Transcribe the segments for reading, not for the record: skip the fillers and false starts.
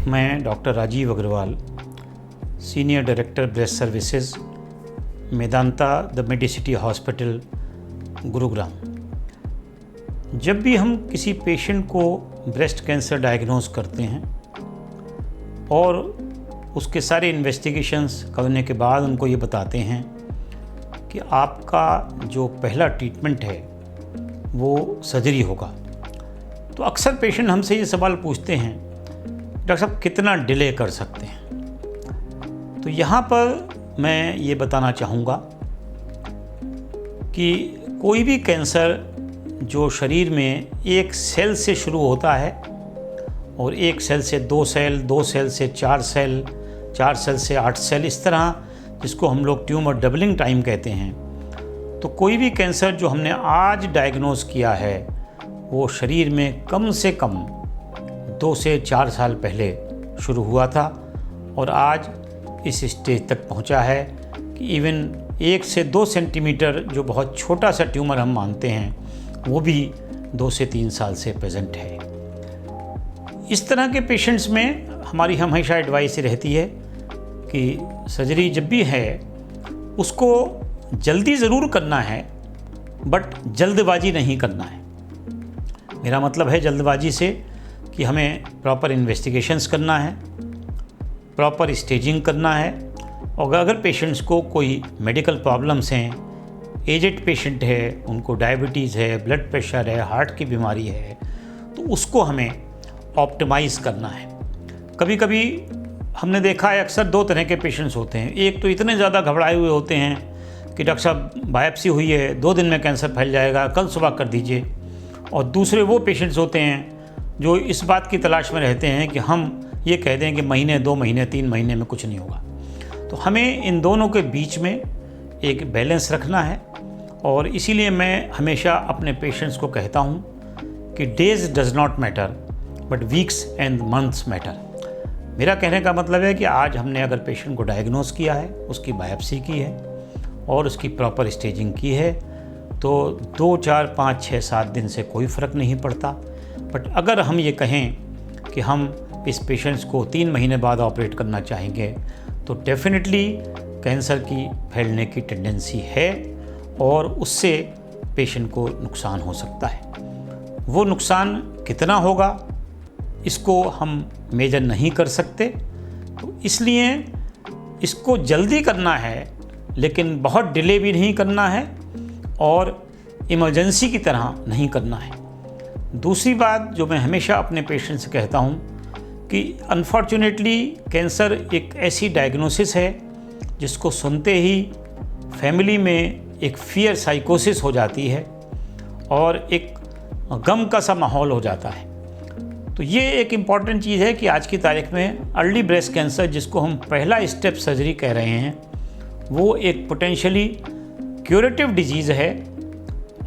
मैं doctor Rajiv Agarwal, senior director breast services, Medanta the medicity hospital, Gurugram. जब भी हम किसी पेशेंट को ब्रेस्ट कैंसर डायग्नोज करते हैं और उसके सारे इन्वेस्टिगेशंस करने के बाद उनको ये बताते हैं कि आपका जो पहला ट्रीटमेंट है वो सर्जरी होगा, तो अक्सर पेशेंट हमसे ये सवाल पूछते हैं, डॉक्टर साहब कितना डिले कर सकते हैं। तो यहाँ पर मैं ये बताना चाहूँगा कि कोई भी कैंसर जो शरीर में एक सेल से शुरू होता है और एक सेल से 2 सेल, 2 सेल से 4 सेल, 4 सेल से 8 सेल, इस तरह जिसको हम लोग ट्यूमर डबलिंग टाइम कहते हैं, तो कोई भी कैंसर जो हमने आज डायग्नोज किया है वो शरीर में कम से कम 2 से 4 साल पहले शुरू हुआ था और आज इस स्टेज तक पहुंचा है कि इवन 1 से 2 सेंटीमीटर जो बहुत छोटा सा ट्यूमर हम मानते हैं वो भी 2 से 3 साल से प्रेजेंट है। इस तरह के पेशेंट्स में हमारी हमेशा एडवाइस रहती है कि सर्जरी जब भी है उसको जल्दी ज़रूर करना है, बट जल्दबाजी नहीं करना है। मेरा मतलब है जल्दबाजी से कि हमें प्रॉपर इन्वेस्टिगेशंस करना है, प्रॉपर स्टेजिंग करना है, और अगर पेशेंट्स को कोई मेडिकल प्रॉब्लम्स हैं, एजेड पेशेंट है, उनको डायबिटीज़ है, ब्लड प्रेशर है, हार्ट की बीमारी है, तो उसको हमें ऑप्टिमाइज़ करना है। कभी कभी हमने देखा है अक्सर 2 तरह के पेशेंट्स होते हैं। एक तो इतने ज़्यादा घबराए हुए होते हैं कि डॉक्टर साहब बायोप्सी हुई है, 2 दिन में कैंसर फैल जाएगा, कल सुबह कर दीजिए। और दूसरे वो पेशेंट्स होते हैं जो इस बात की तलाश में रहते हैं कि हम ये कह दें कि महीने, 2 महीने, 3 महीने में कुछ नहीं होगा। तो हमें इन दोनों के बीच में एक बैलेंस रखना है, और इसीलिए मैं हमेशा अपने पेशेंट्स को कहता हूँ कि days does not matter but weeks and months matter. मेरा कहने का मतलब है कि आज हमने अगर पेशेंट को डायग्नोज किया है, उसकी बायोप्सी की है और उसकी प्रॉपर स्टेजिंग की है, तो 2, 4, 5, 6, 7 दिन से कोई फ़र्क नहीं पड़ता। बट अगर हम ये कहें कि हम इस पेशेंट्स को 3 महीने बाद ऑपरेट करना चाहेंगे, तो डेफिनेटली कैंसर की फैलने की टेंडेंसी है और उससे पेशेंट को नुकसान हो सकता है। वो नुकसान कितना होगा इसको हम मेजर नहीं कर सकते, तो इसलिए इसको जल्दी करना है, लेकिन बहुत डिले भी नहीं करना है और इमरजेंसी की तरह नहीं करना है। दूसरी बात जो मैं हमेशा अपने पेशेंट से कहता हूँ कि अनफॉर्चुनेटली कैंसर एक ऐसी डायग्नोसिस है जिसको सुनते ही फैमिली में एक फियर साइकोसिस हो जाती है और एक गम का सा माहौल हो जाता है। तो ये एक इम्पॉर्टेंट चीज़ है कि आज की तारीख में अर्ली ब्रेस्ट कैंसर, जिसको हम पहला स्टेप सर्जरी कह रहे हैं, वो एक पोटेंशियली क्यूरेटिव डिजीज़ है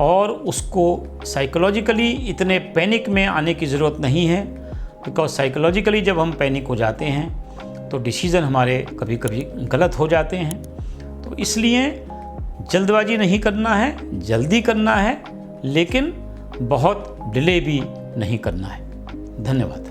और उसको साइकोलॉजिकली इतने पैनिक में आने की ज़रूरत नहीं है, बिकॉज साइकोलॉजिकली जब हम पैनिक हो जाते हैं तो डिसीज़न हमारे कभी कभी गलत हो जाते हैं। तो इसलिए जल्दबाजी नहीं करना है, जल्दी करना है, लेकिन बहुत डिले भी नहीं करना है। धन्यवाद।